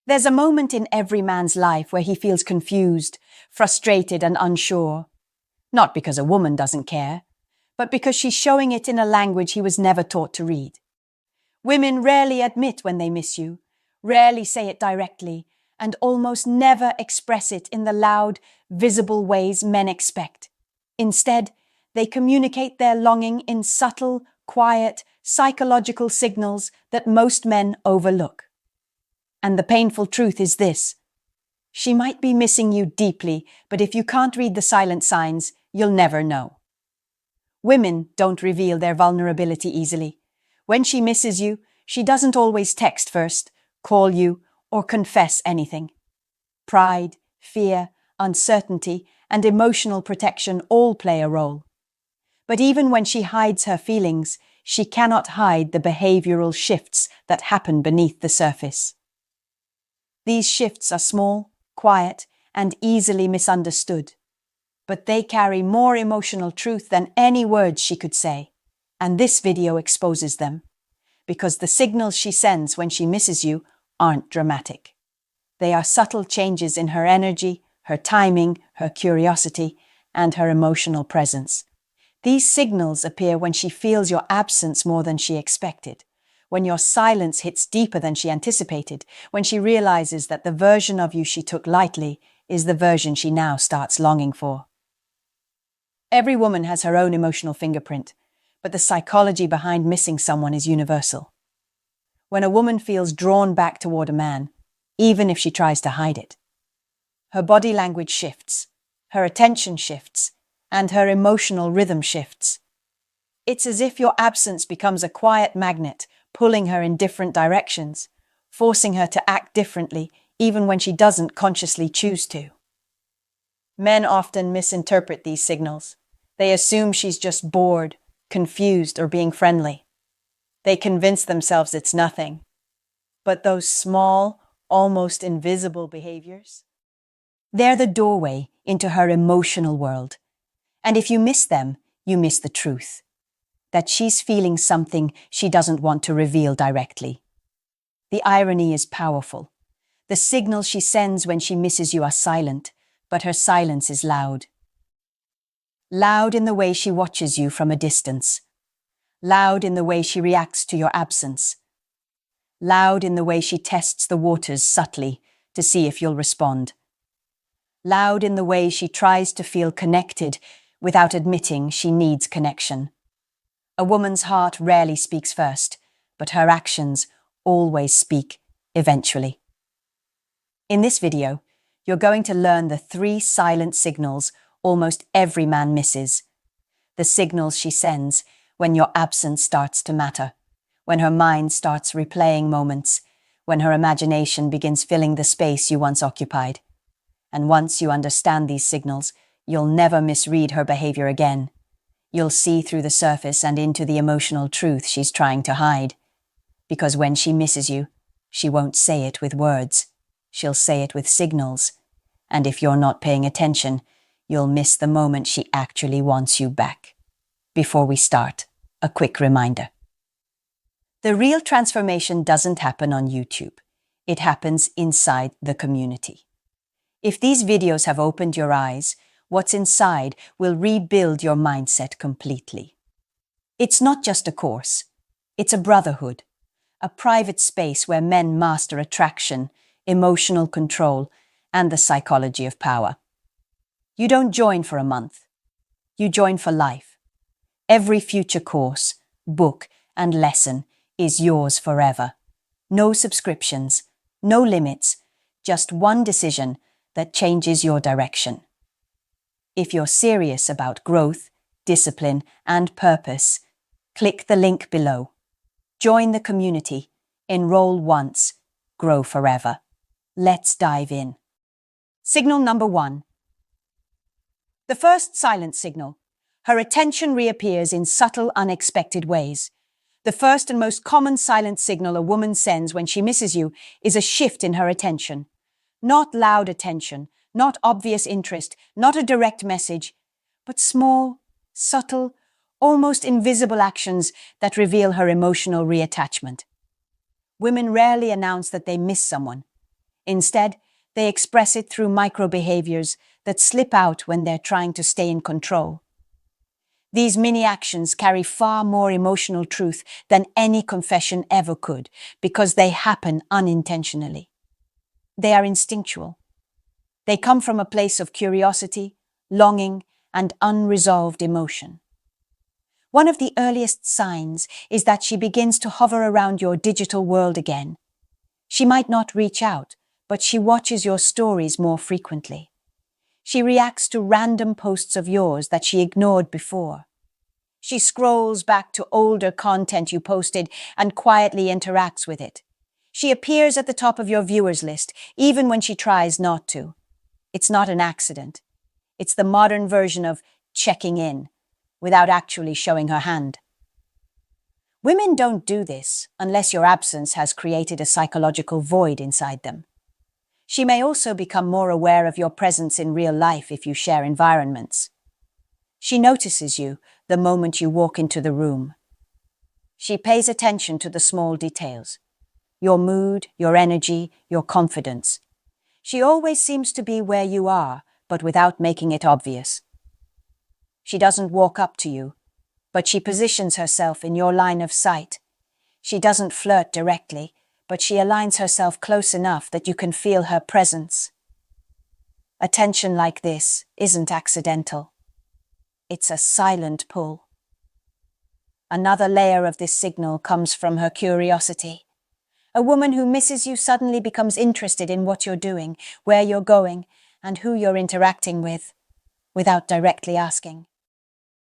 There's a moment in every man's life where he feels confused, frustrated, and unsure. Not because a woman doesn't care, but because she's showing it in a language he was never taught to read. Women rarely admit when they miss you, rarely say it directly, and almost never express it in the loud, visible ways men expect. Instead, they communicate their longing in subtle, quiet, psychological signals that most men overlook. And the painful truth is this: she might be missing you deeply, but if you can't read the silent signs, you'll never know. Women don't reveal their vulnerability easily. When she misses you, she doesn't always text first, call you, or confess anything. Pride, fear, uncertainty, and emotional protection all play a role. But even when she hides her feelings, she cannot hide the behavioral shifts that happen beneath the surface. These shifts are small, quiet, and easily misunderstood. But they carry more emotional truth than any words she could say. And this video exposes them. Because the signals she sends when she misses you aren't dramatic. They are subtle changes in her energy, her timing, her curiosity, and her emotional presence. These signals appear when she feels your absence more than she expected, when your silence hits deeper than she anticipated, when she realizes that the version of you she took lightly is the version she now starts longing for. Every woman has her own emotional fingerprint, but the psychology behind missing someone is universal. When a woman feels drawn back toward a man, even if she tries to hide it, her body language shifts, her attention shifts, and her emotional rhythm shifts. It's as if your absence becomes a quiet magnet, pulling her in different directions, forcing her to act differently even when she doesn't consciously choose to. Men often misinterpret these signals. They assume she's just bored, confused, or being friendly. They convince themselves it's nothing. But those small, almost invisible behaviors, they're the doorway into her emotional world. And if you miss them, you miss the truth. That she's feeling something she doesn't want to reveal directly. The irony is powerful. The signals she sends when she misses you are silent, but her silence is loud. Loud in the way she watches you from a distance. Loud in the way she reacts to your absence. Loud in the way she tests the waters subtly to see if you'll respond. Loud in the way she tries to feel connected without admitting she needs connection. A woman's heart rarely speaks first, but her actions always speak eventually. In this video, you're going to learn the 3 silent signals almost every man misses. The signals she sends when your absence starts to matter, when her mind starts replaying moments, when her imagination begins filling the space you once occupied. And once you understand these signals, you'll never misread her behavior again. You'll see through the surface and into the emotional truth she's trying to hide. Because when she misses you, she won't say it with words. She'll say it with signals. And if you're not paying attention, you'll miss the moment she actually wants you back. Before we start, a quick reminder. The real transformation doesn't happen on YouTube. It happens inside the community. If these videos have opened your eyes, what's inside will rebuild your mindset completely. It's not just a course. It's a brotherhood, a private space where men master attraction, emotional control, and the psychology of power. You don't join for a month. You join for life. Every future course, book, and lesson is yours forever. No subscriptions, no limits, just one decision that changes your direction. If you're serious about growth, discipline, and purpose, click the link below. Join the community. Enroll once. Grow forever. Let's dive in. Signal number 1. The first silent signal. Her attention reappears in subtle, unexpected ways. The first and most common silent signal a woman sends when she misses you is a shift in her attention. Not loud attention, not obvious interest, not a direct message, but small, subtle, almost invisible actions that reveal her emotional reattachment. Women rarely announce that they miss someone. Instead, they express it through micro-behaviors that slip out when they're trying to stay in control. These mini-actions carry far more emotional truth than any confession ever could, because they happen unintentionally. They are instinctual. They come from a place of curiosity, longing, and unresolved emotion. One of the earliest signs is that she begins to hover around your digital world again. She might not reach out, but she watches your stories more frequently. She reacts to random posts of yours that she ignored before. She scrolls back to older content you posted and quietly interacts with it. She appears at the top of your viewers list, even when she tries not to. It's not an accident. It's the modern version of checking in, without actually showing her hand. Women don't do this unless your absence has created a psychological void inside them. She may also become more aware of your presence in real life if you share environments. She notices you the moment you walk into the room. She pays attention to the small details: your mood, your energy, your confidence. She always seems to be where you are, but without making it obvious. She doesn't walk up to you, but she positions herself in your line of sight. She doesn't flirt directly, but she aligns herself close enough that you can feel her presence. Attention like this isn't accidental. It's a silent pull. Another layer of this signal comes from her curiosity. A woman who misses you suddenly becomes interested in what you're doing, where you're going, and who you're interacting with, without directly asking.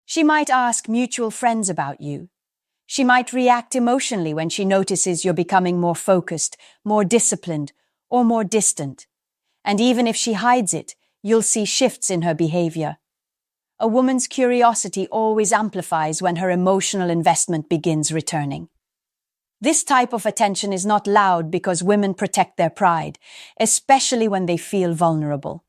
She might ask mutual friends about you. She might react emotionally when she notices you're becoming more focused, more disciplined, or more distant. And even if she hides it, you'll see shifts in her behavior. A woman's curiosity always amplifies when her emotional investment begins returning. This type of attention is not loud because women protect their pride, especially when they feel vulnerable.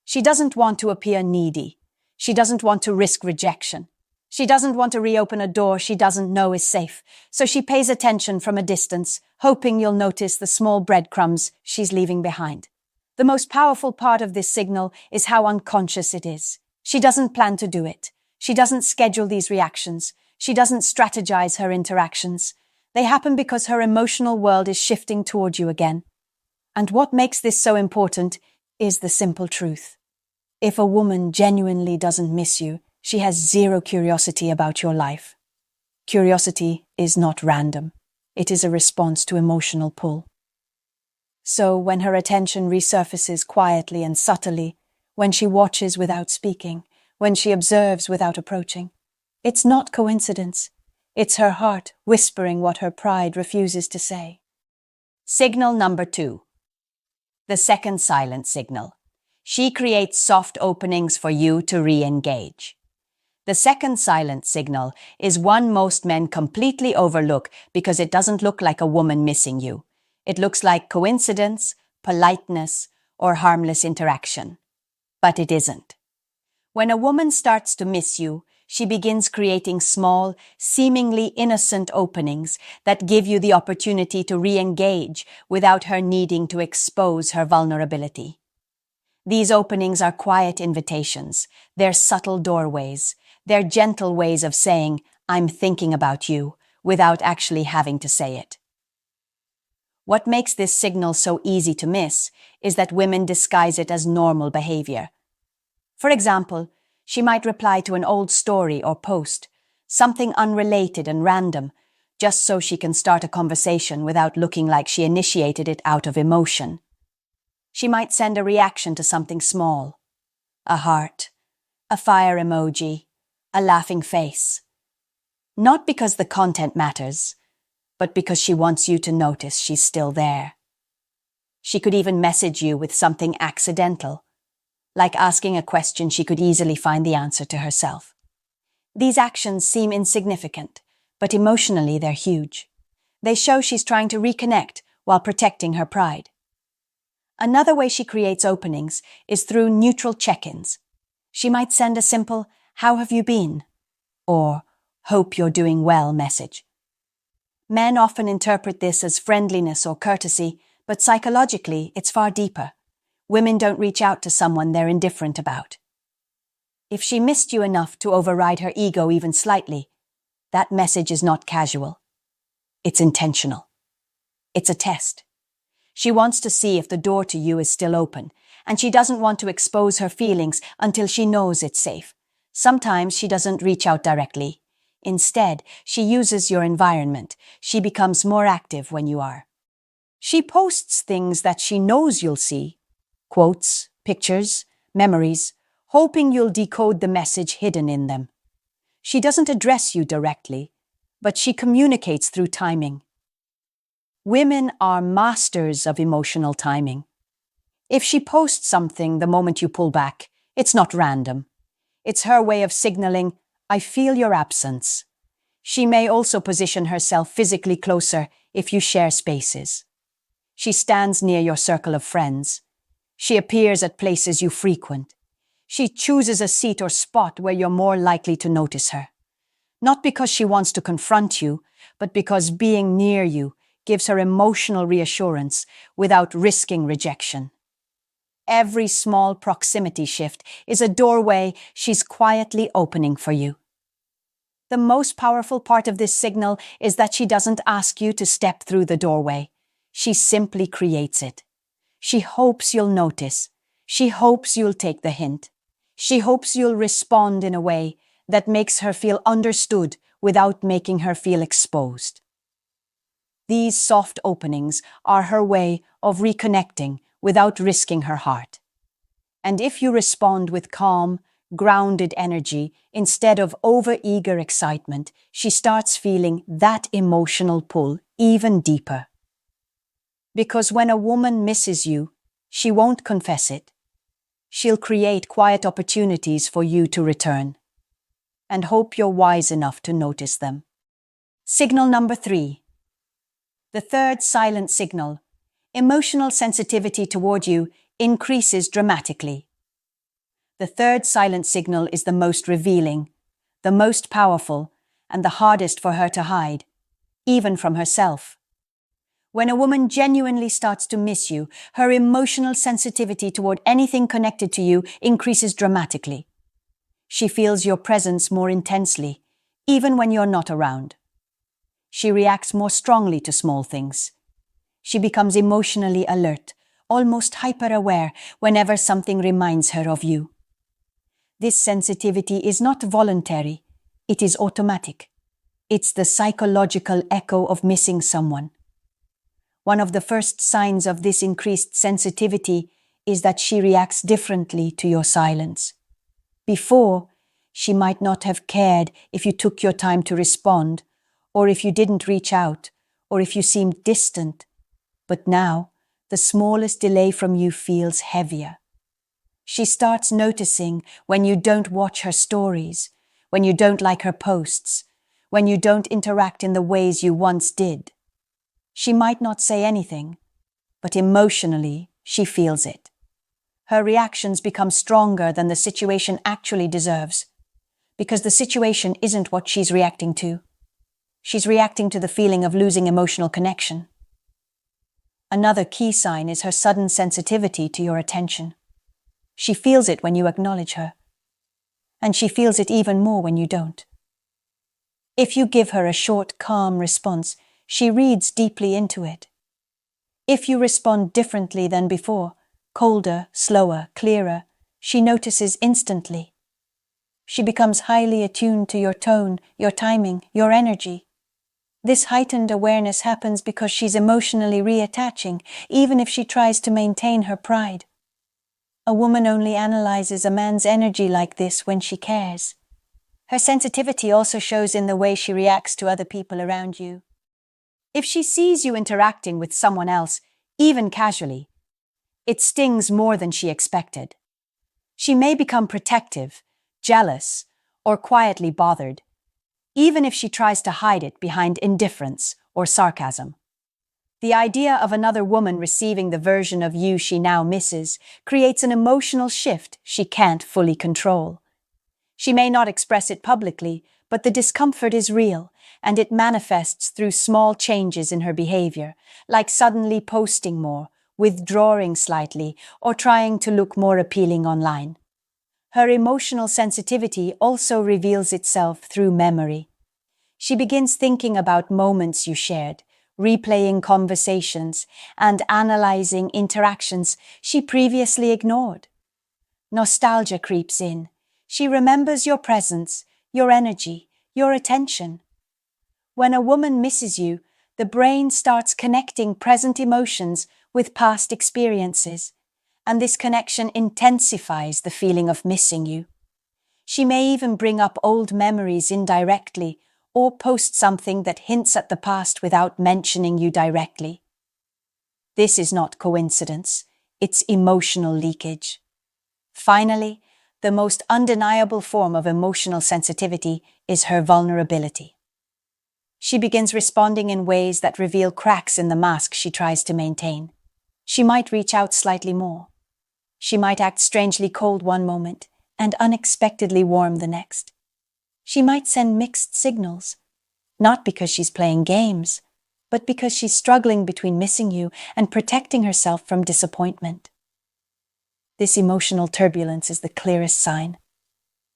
She doesn't want to appear needy. She doesn't want to risk rejection. She doesn't want to reopen a door she doesn't know is safe, so she pays attention from a distance, hoping you'll notice the small breadcrumbs she's leaving behind. The most powerful part of this signal is how unconscious it is. She doesn't plan to do it. She doesn't schedule these reactions. She doesn't strategize her interactions. They happen because her emotional world is shifting toward you again. And what makes this so important is the simple truth. If a woman genuinely doesn't miss you, she has zero curiosity about your life. Curiosity is not random. It is a response to emotional pull. So when her attention resurfaces quietly and subtly, when she watches without speaking, when she observes without approaching, it's not coincidence. It's her heart whispering what her pride refuses to say. Signal number 2. The second silent signal. She creates soft openings for you to re-engage. The second silent signal is one most men completely overlook because it doesn't look like a woman missing you. It looks like coincidence, politeness, or harmless interaction. But it isn't. When a woman starts to miss you, she begins creating small, seemingly innocent openings that give you the opportunity to re-engage without her needing to expose her vulnerability. These openings are quiet invitations. They're subtle doorways. They're gentle ways of saying, "I'm thinking about you," without actually having to say it. What makes this signal so easy to miss is that women disguise it as normal behavior. For example, she might reply to an old story or post, something unrelated and random, just so she can start a conversation without looking like she initiated it out of emotion. She might send a reaction to something small, a heart, a fire emoji, a laughing face. Not because the content matters, but because she wants you to notice she's still there. She could even message you with something accidental, like asking a question she could easily find the answer to herself. These actions seem insignificant, but emotionally they're huge. They show she's trying to reconnect while protecting her pride. Another way she creates openings is through neutral check-ins. She might send a simple, "How have you been?" or "Hope you're doing well" message. Men often interpret this as friendliness or courtesy, But psychologically, it's far deeper. Women don't reach out to someone they're indifferent about. If she missed you enough to override her ego even slightly, that message is not casual. It's intentional. It's a test. She wants to see if the door to you is still open, and she doesn't want to expose her feelings until she knows it's safe. Sometimes she doesn't reach out directly. Instead, she uses your environment. She becomes more active when you are. She posts things that she knows you'll see. Quotes, pictures, memories, hoping you'll decode the message hidden in them. She doesn't address you directly, but she communicates through timing. Women are masters of emotional timing. If she posts something the moment you pull back, it's not random. It's her way of signaling, "I feel your absence." She may also position herself physically closer if you share spaces. She stands near your circle of friends. She appears at places you frequent. She chooses a seat or spot where you're more likely to notice her. Not because she wants to confront you, but because being near you gives her emotional reassurance without risking rejection. Every small proximity shift is a doorway she's quietly opening for you. The most powerful part of this signal is that she doesn't ask you to step through the doorway. She simply creates it. She hopes you'll notice. She hopes you'll take the hint. She hopes you'll respond in a way that makes her feel understood without making her feel exposed. These soft openings are her way of reconnecting without risking her heart. And if you respond with calm, grounded energy instead of over-eager excitement, she starts feeling that emotional pull even deeper. Because when a woman misses you, she won't confess it. She'll create quiet opportunities for you to return, and hope you're wise enough to notice them. Signal number 3. The third silent signal. Emotional sensitivity toward you increases dramatically. The third silent signal is the most revealing, the most powerful, and the hardest for her to hide, even from herself. When a woman genuinely starts to miss you, her emotional sensitivity toward anything connected to you increases dramatically. She feels your presence more intensely, even when you're not around. She reacts more strongly to small things. She becomes emotionally alert, almost hyper-aware whenever something reminds her of you. This sensitivity is not voluntary, it is automatic. It's the psychological echo of missing someone. One of the first signs of this increased sensitivity is that she reacts differently to your silence. Before, she might not have cared if you took your time to respond, or if you didn't reach out, or if you seemed distant. But now, the smallest delay from you feels heavier. She starts noticing when you don't watch her stories, when you don't like her posts, when you don't interact in the ways you once did. She might not say anything, but emotionally, she feels it. Her reactions become stronger than the situation actually deserves, because the situation isn't what she's reacting to. She's reacting to the feeling of losing emotional connection. Another key sign is her sudden sensitivity to your attention. She feels it when you acknowledge her, and she feels it even more when you don't. If you give her a short, calm response, she reads deeply into it. If you respond differently than before, colder, slower, clearer, she notices instantly. She becomes highly attuned to your tone, your timing, your energy. This heightened awareness happens because she's emotionally reattaching, even if she tries to maintain her pride. A woman only analyzes a man's energy like this when she cares. Her sensitivity also shows in the way she reacts to other people around you. If she sees you interacting with someone else, even casually, it stings more than she expected. She may become protective, jealous, or quietly bothered, even if she tries to hide it behind indifference or sarcasm. The idea of another woman receiving the version of you she now misses creates an emotional shift she can't fully control. She may not express it publicly, but the discomfort is real, and it manifests through small changes in her behavior, like suddenly posting more, withdrawing slightly, or trying to look more appealing online. Her emotional sensitivity also reveals itself through memory. She begins thinking about moments you shared, replaying conversations, and analyzing interactions she previously ignored. Nostalgia creeps in. She remembers your presence, your energy, your attention. When a woman misses you, the brain starts connecting present emotions with past experiences, and this connection intensifies the feeling of missing you. She may even bring up old memories indirectly or post something that hints at the past without mentioning you directly. This is not coincidence, it's emotional leakage. Finally, the most undeniable form of emotional sensitivity is her vulnerability. She begins responding in ways that reveal cracks in the mask she tries to maintain. She might reach out slightly more. She might act strangely cold one moment and unexpectedly warm the next. She might send mixed signals, not because she's playing games, but because she's struggling between missing you and protecting herself from disappointment. This emotional turbulence is the clearest sign.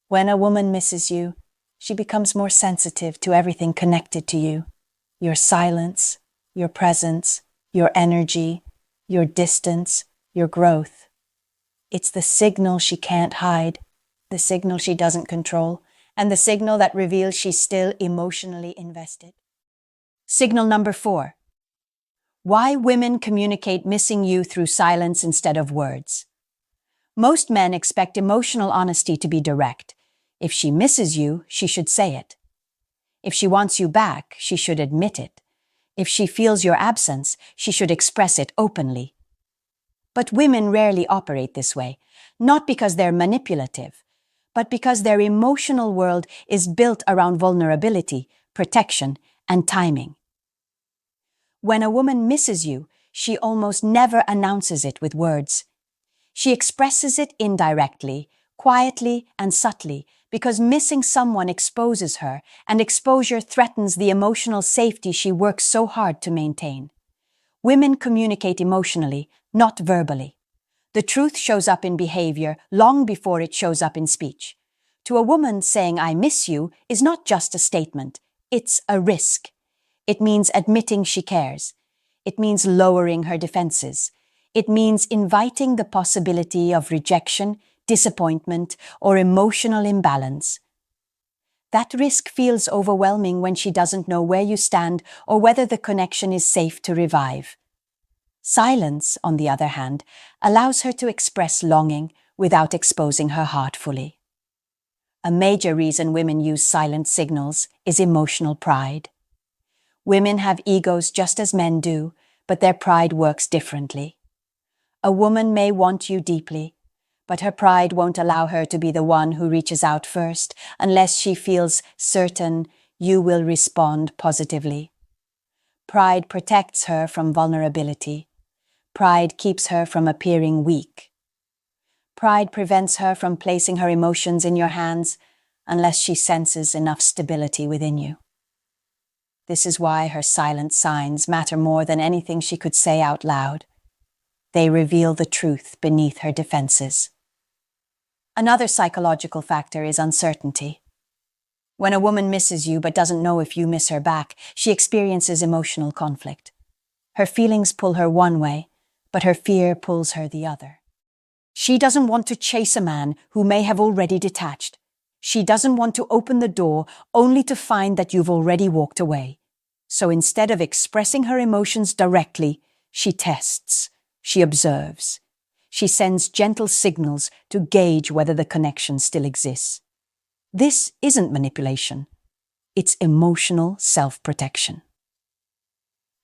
When a woman misses you, she becomes more sensitive to everything connected to you. Your silence, your presence, your energy, your distance, your growth. It's the signal she can't hide, the signal she doesn't control, and the signal that reveals she's still emotionally invested. Signal number 4. Why women communicate missing you through silence instead of words. Most men expect emotional honesty to be direct. If she misses you, she should say it. If she wants you back, she should admit it. If she feels your absence, she should express it openly. But women rarely operate this way, not because they're manipulative, but because their emotional world is built around vulnerability, protection, and timing. When a woman misses you, she almost never announces it with words. She expresses it indirectly, quietly, and subtly, because missing someone exposes her, and exposure threatens the emotional safety she works so hard to maintain. Women communicate emotionally, not verbally. The truth shows up in behavior long before it shows up in speech. To a woman, saying "I miss you" is not just a statement, it's a risk. It means admitting she cares. It means lowering her defenses. It means inviting the possibility of rejection, disappointment, or emotional imbalance. That risk feels overwhelming when she doesn't know where you stand or whether the connection is safe to revive. Silence, on the other hand, allows her to express longing without exposing her heart fully. A major reason women use silent signals is emotional pride. Women have egos just as men do, but their pride works differently. A woman may want you deeply, but her pride won't allow her to be the one who reaches out first unless she feels certain you will respond positively. Pride protects her from vulnerability. Pride keeps her from appearing weak. Pride prevents her from placing her emotions in your hands unless she senses enough stability within you. This is why her silent signs matter more than anything she could say out loud. They reveal the truth beneath her defenses. Another psychological factor is uncertainty. When a woman misses you but doesn't know if you miss her back, she experiences emotional conflict. Her feelings pull her one way, but her fear pulls her the other. She doesn't want to chase a man who may have already detached. She doesn't want to open the door only to find that you've already walked away. So instead of expressing her emotions directly, she tests, she observes. She sends gentle signals to gauge whether the connection still exists. This isn't manipulation. It's emotional self-protection.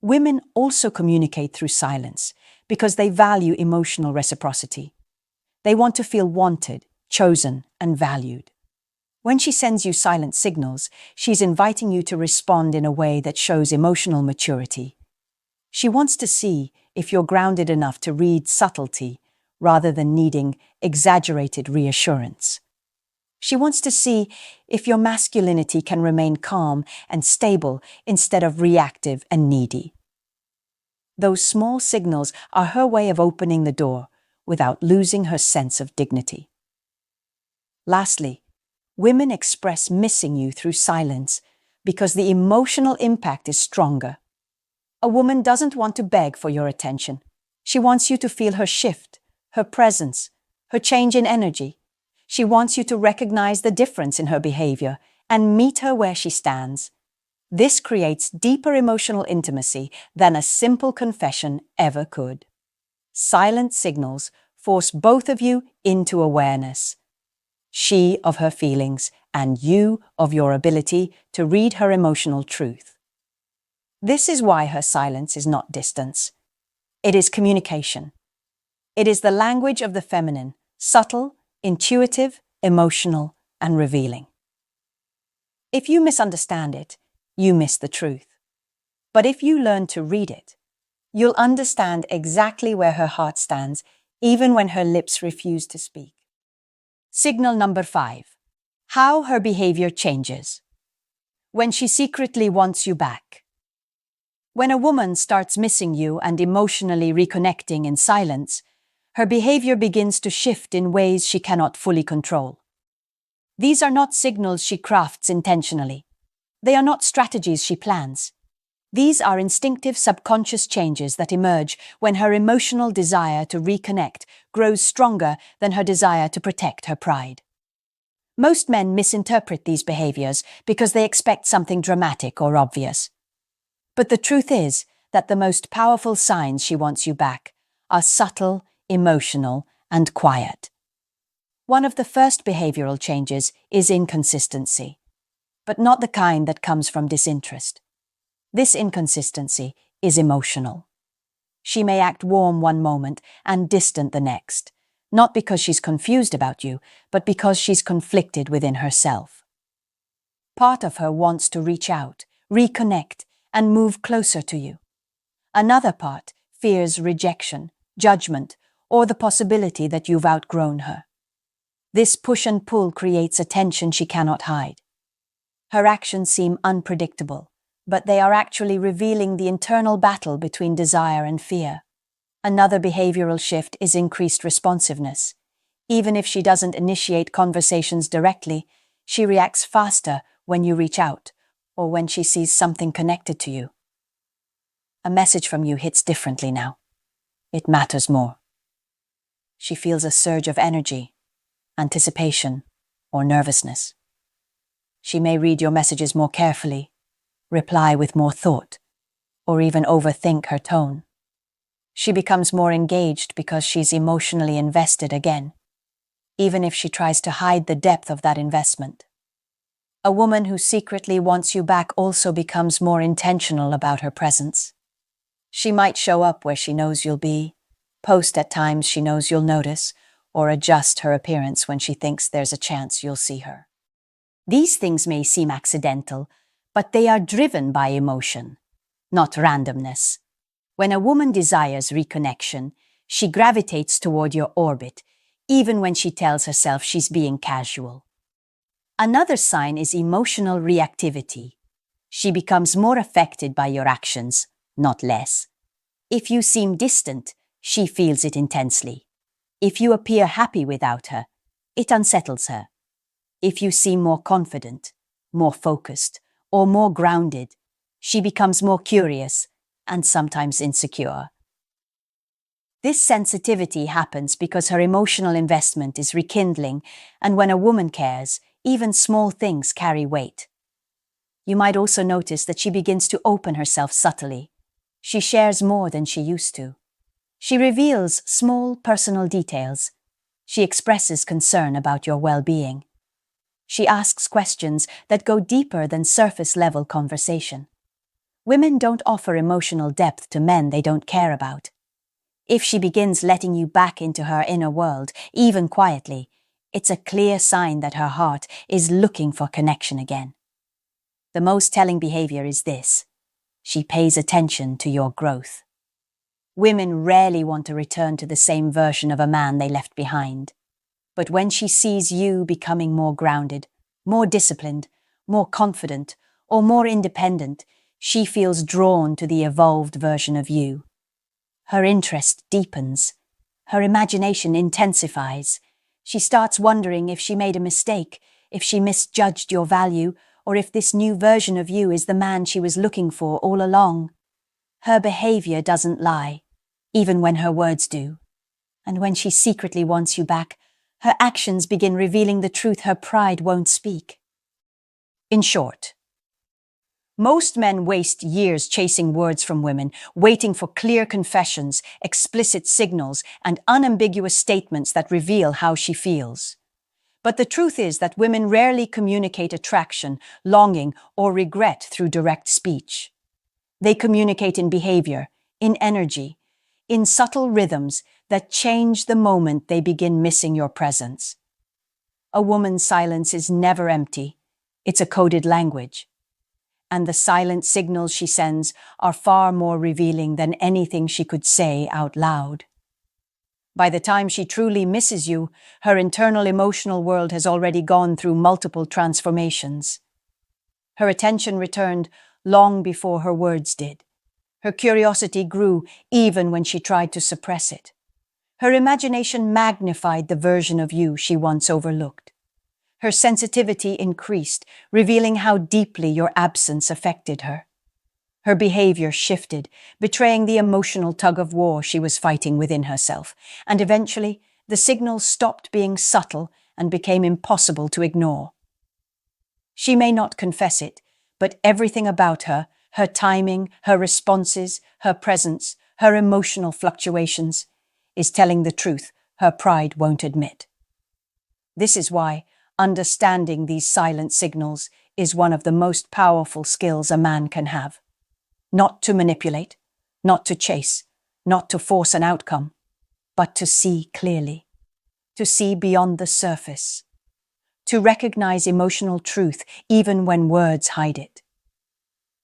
Women also communicate through silence because they value emotional reciprocity. They want to feel wanted, chosen, and valued. When she sends you silent signals, she's inviting you to respond in a way that shows emotional maturity. She wants to see if you're grounded enough to read subtlety rather than needing exaggerated reassurance. She wants to see if your masculinity can remain calm and stable instead of reactive and needy. Those small signals are her way of opening the door without losing her sense of dignity. Lastly, women express missing you through silence because the emotional impact is stronger. A woman doesn't want to beg for your attention. She wants you to feel her shift, her presence, her change in energy. She wants you to recognize the difference in her behavior and meet her where she stands. This creates deeper emotional intimacy than a simple confession ever could. Silent signals force both of you into awareness. She of her feelings and you of your ability to read her emotional truth. This is why her silence is not distance. It is communication. It is the language of the feminine, subtle, intuitive, emotional, and revealing. If you misunderstand it, you miss the truth. But if you learn to read it, you'll understand exactly where her heart stands, even when her lips refuse to speak. Signal number 5. How her behavior changes. When she secretly wants you back. When a woman starts missing you and emotionally reconnecting in silence, her behavior begins to shift in ways she cannot fully control. These are not signals she crafts intentionally. They are not strategies she plans. These are instinctive subconscious changes that emerge when her emotional desire to reconnect grows stronger than her desire to protect her pride. Most men misinterpret these behaviors because they expect something dramatic or obvious. But the truth is that the most powerful signs she wants you back are subtle, emotional, and quiet. One of the first behavioral changes is inconsistency, but not the kind that comes from disinterest. This inconsistency is emotional. She may act warm one moment and distant the next, not because she's confused about you, but because she's conflicted within herself. Part of her wants to reach out, reconnect, and move closer to you. Another part fears rejection, judgment, or the possibility that you've outgrown her. This push and pull creates a tension she cannot hide. Her actions seem unpredictable, but they are actually revealing the internal battle between desire and fear. Another behavioral shift is increased responsiveness. Even if she doesn't initiate conversations directly, she reacts faster when you reach out or when she sees something connected to you. A message from you hits differently now. It matters more. She feels a surge of energy, anticipation, or nervousness. She may read your messages more carefully, reply with more thought, or even overthink her tone. She becomes more engaged because she's emotionally invested again, even if she tries to hide the depth of that investment. A woman who secretly wants you back also becomes more intentional about her presence. She might show up where she knows you'll be, post at times she knows you'll notice, or adjust her appearance when she thinks there's a chance you'll see her. These things may seem accidental, but they are driven by emotion, not randomness. When a woman desires reconnection, she gravitates toward your orbit, even when she tells herself she's being casual. Another sign is emotional reactivity. She becomes more affected by your actions, not less. If you seem distant, she feels it intensely. If you appear happy without her, it unsettles her. If you seem more confident, more focused, or more grounded, she becomes more curious and sometimes insecure. This sensitivity happens because her emotional investment is rekindling, and when a woman cares, even small things carry weight. You might also notice that she begins to open herself subtly. She shares more than she used to. She reveals small personal details. She expresses concern about your well-being. She asks questions that go deeper than surface-level conversation. Women don't offer emotional depth to men they don't care about. If she begins letting you back into her inner world, even quietly, it's a clear sign that her heart is looking for connection again. The most telling behavior is this: she pays attention to your growth. Women rarely want to return to the same version of a man they left behind. But when she sees you becoming more grounded, more disciplined, more confident, or more independent, she feels drawn to the evolved version of you. Her interest deepens. Her imagination intensifies. She starts wondering if she made a mistake, if she misjudged your value, or if this new version of you is the man she was looking for all along. Her behavior doesn't lie, even when her words do. And when she secretly wants you back, her actions begin revealing the truth her pride won't speak. In short, most men waste years chasing words from women, waiting for clear confessions, explicit signals, and unambiguous statements that reveal how she feels. But the truth is that women rarely communicate attraction, longing, or regret through direct speech. They communicate in behavior, in energy, in subtle rhythms that change the moment they begin missing your presence. A woman's silence is never empty. It's a coded language. And the silent signals she sends are far more revealing than anything she could say out loud. By the time she truly misses you, her internal emotional world has already gone through multiple transformations. Her attention returned long before her words did. Her curiosity grew even when she tried to suppress it. Her imagination magnified the version of you she once overlooked. Her sensitivity increased, revealing how deeply your absence affected her. Her behavior shifted, betraying the emotional tug-of-war she was fighting within herself, and eventually the signals stopped being subtle and became impossible to ignore. She may not confess it, but everything about her, her timing, her responses, her presence, her emotional fluctuations, is telling the truth her pride won't admit. This is why understanding these silent signals is one of the most powerful skills a man can have. Not to manipulate, not to chase, not to force an outcome, but to see clearly, to see beyond the surface, to recognize emotional truth even when words hide it.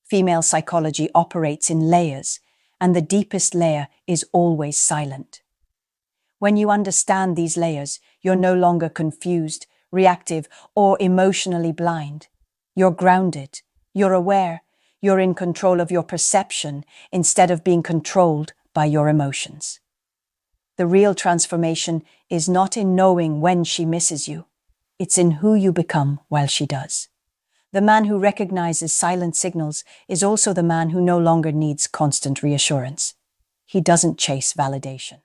Female psychology operates in layers, and the deepest layer is always silent. When you understand these layers, you're no longer confused, reactive, or emotionally blind. You're grounded, you're aware, you're in control of your perception instead of being controlled by your emotions. The real transformation is not in knowing when she misses you. It's in who you become while she does. The man who recognizes silent signals is also the man who no longer needs constant reassurance. He doesn't chase validation.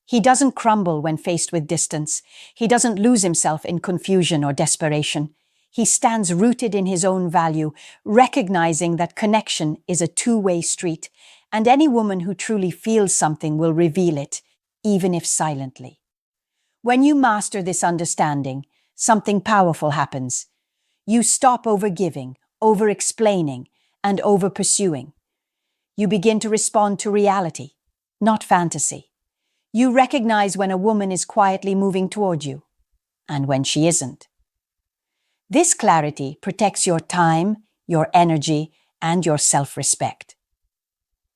He doesn't crumble when faced with distance. He doesn't lose himself in confusion or desperation. He stands rooted in his own value, recognizing that connection is a two-way street, and any woman who truly feels something will reveal it, even if silently. When you master this understanding, something powerful happens. You stop over-giving, over-explaining, and over-pursuing. You begin to respond to reality, not fantasy. You recognize when a woman is quietly moving toward you, and when she isn't. This clarity protects your time, your energy, and your self-respect.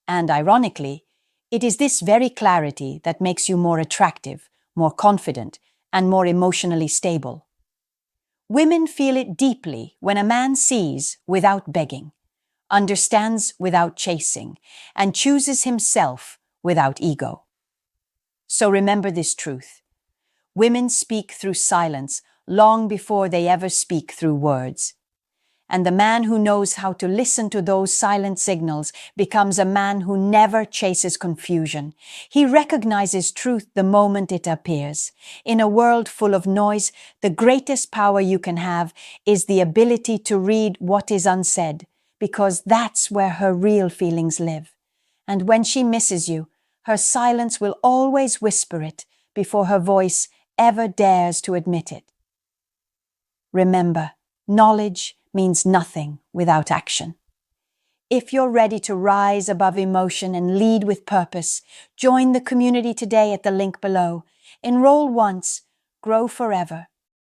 And ironically, it is this very clarity that makes you more attractive, more confident, and more emotionally stable. Women feel it deeply when a man sees without begging, understands without chasing, and chooses himself without ego. So remember this truth. Women speak through silence long before they ever speak through words. And the man who knows how to listen to those silent signals becomes a man who never chases confusion. He recognizes truth the moment it appears. In a world full of noise, the greatest power you can have is the ability to read what is unsaid, because that's where her real feelings live. And when she misses you, her silence will always whisper it before her voice ever dares to admit it. Remember, knowledge means nothing without action. If you're ready to rise above emotion and lead with purpose, join the community today at the link below. Enroll once, grow forever.